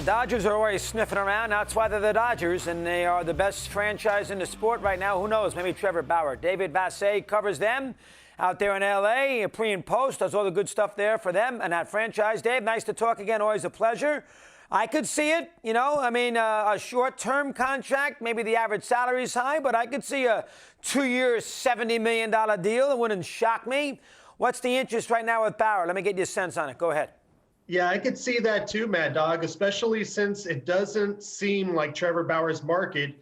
Dodgers are always sniffing around. That's why they're the Dodgers, and they are the best franchise in the sport right now. Who knows? Maybe Trevor Bauer. David Vassegh covers them out there in L.A. Pre and post, does all the good stuff there for them and that franchise. Dave, nice to talk again. Always a pleasure. I could see it, a short-term contract. Maybe the average salary is high, but I could see a 2-year, $70 million deal. It wouldn't shock me. What's the interest right now with Bauer? Let me get your sense on it. Go ahead. Yeah, I could see that too, Mad Dog, especially since it doesn't seem like Trevor Bauer's market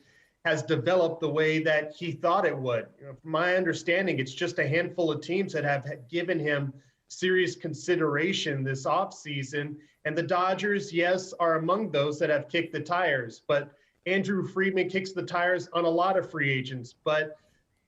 has developed the way that he thought it would. From my understanding, it's just a handful of teams that have given him serious consideration this offseason. And the Dodgers, yes, are among those that have kicked the tires. But Andrew Friedman kicks the tires on a lot of free agents. But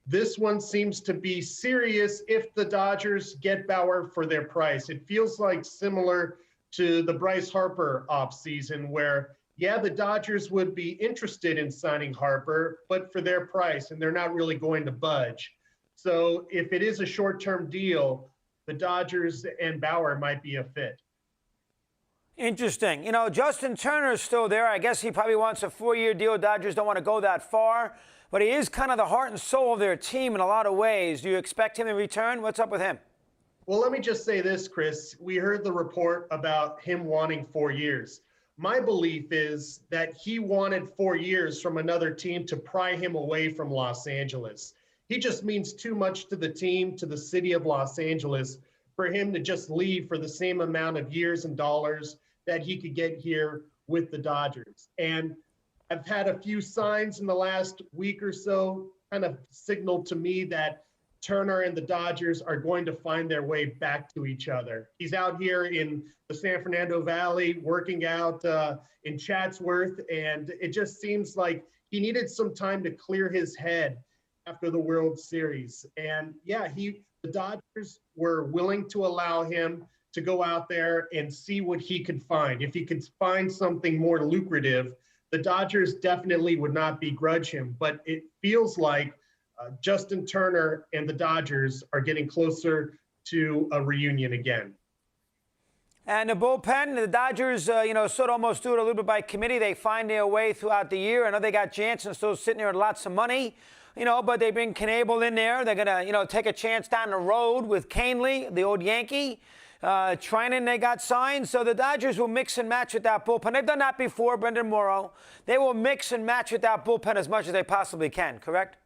this one seems to be serious if the Dodgers get Bauer for their price. It feels like similar to the Bryce Harper offseason where, yeah, the Dodgers would be interested in signing Harper, but for their price, and they're not really going to budge. So if it is a short-term deal, the Dodgers and Bauer might be a fit. Interesting. Justin Turner is still there. I guess he probably wants a 4-year deal. Dodgers don't want to go that far, but he is kind of the heart and soul of their team in a lot of ways. Do you expect him to return? What's up with him? Well, let me just say this, Chris. We heard the report about him wanting 4 years. My belief is that he wanted 4 years from another team to pry him away from Los Angeles. He just means too much to the team, to the city of Los Angeles, for him to just leave for the same amount of years and dollars that he could get here with the Dodgers. And I've had a few signs in the last week or so kind of signaled to me that Turner and the Dodgers are going to find their way back to each other. He's out here in the San Fernando Valley working out in Chatsworth, and it just seems like he needed some time to clear his head after the World Series. And yeah, the Dodgers were willing to allow him to go out there and see what he could find. If he could find something more lucrative, the Dodgers definitely would not begrudge him. But it feels like Justin Turner and the Dodgers are getting closer to a reunion again. And the bullpen, the Dodgers, sort of almost do it a little bit by committee. They find their way throughout the year. I know they got Jansen still sitting there with lots of money, but they bring Knebel in there. They're going to, take a chance down the road with Canely, the old Yankee. Trinan, they got signed. So the Dodgers will mix and match with that bullpen. They've done that before, Brendan Morrow. They will mix and match with that bullpen as much as they possibly can, correct?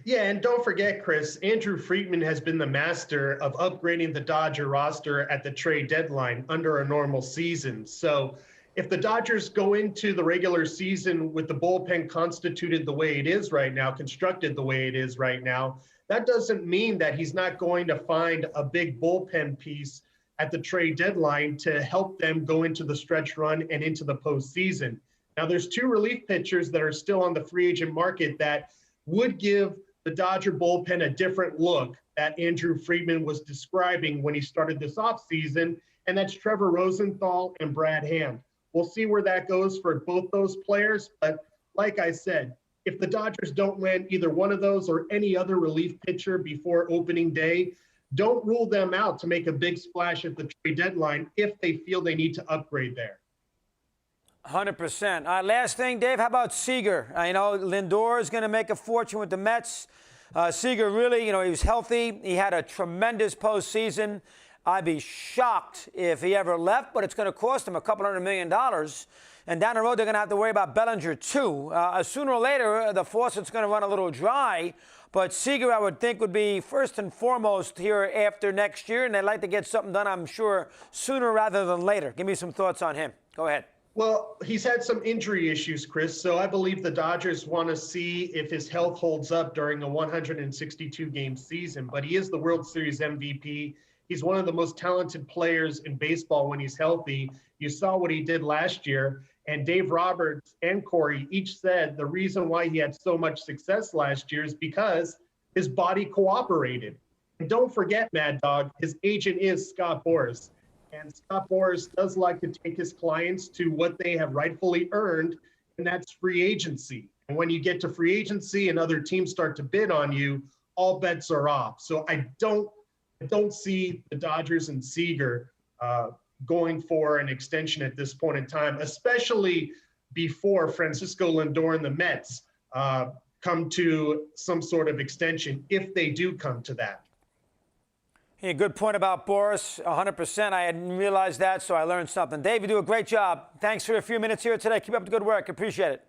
Yeah, and don't forget, Chris, Andrew Friedman has been the master of upgrading the Dodger roster at the trade deadline under a normal season. So if the Dodgers go into the regular season with the bullpen constituted the way it is right now, constructed the way it is right now, that doesn't mean that he's not going to find a big bullpen piece at the trade deadline to help them go into the stretch run and into the postseason. Now, there's 2 relief pitchers that are still on the free agent market that would give the Dodger bullpen a different look that Andrew Friedman was describing when he started this offseason, and that's Trevor Rosenthal and Brad Hand. We'll see where that goes for both those players, but like I said, if the Dodgers don't land either one of those or any other relief pitcher before opening day, don't rule them out to make a big splash at the trade deadline if they feel they need to upgrade there. 100%. Last thing, Dave, how about Seager? I know Lindor is going to make a fortune with the Mets. Seager really, he was healthy. He had a tremendous postseason. I'd be shocked if he ever left, but it's going to cost him a couple $100 million. And down the road, they're going to have to worry about Bellinger, too. Sooner or later, the faucet's going to run a little dry. But Seager, I would think, would be first and foremost here after next year. And they'd like to get something done, I'm sure, sooner rather than later. Give me some thoughts on him. Go ahead. Well, he's had some injury issues, Chris, so I believe the Dodgers want to see if his health holds up during a 162-game season. But he is the World Series MVP. He's one of the most talented players in baseball when he's healthy. You saw what he did last year, and Dave Roberts and Corey each said the reason why he had so much success last year is because his body cooperated. And don't forget, Mad Dog, his agent is Scott Boras. And Scott Boras does like to take his clients to what they have rightfully earned, and that's free agency. And when you get to free agency and other teams start to bid on you, all bets are off. So I don't see the Dodgers and Seager going for an extension at this point in time, especially before Francisco Lindor and the Mets come to some sort of extension, if they do come to that. Hey, good point about Boris, 100%. I hadn't realized that, so I learned something. Dave, you do a great job. Thanks for a few minutes here today. Keep up the good work. Appreciate it.